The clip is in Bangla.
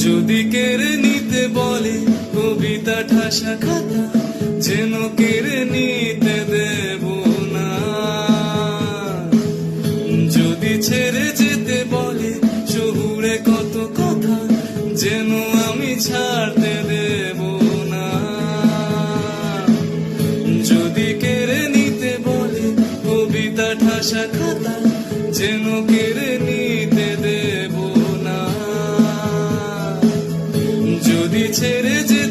যদি কেড়ে নিতে বলে কবিতা ঠাসা খাতা, যেন কেড়ে নিতে দেব না। যদি ছেড়ে যেতে বলে শহুরে কত কথা, যেন আমি ছাড়তে দেব না। যদি কেড়ে নিতে বলে কবিতা ঠাসা খাতা, যেন কেড়ে নিতে দেব না। যদি ছেড়ে যে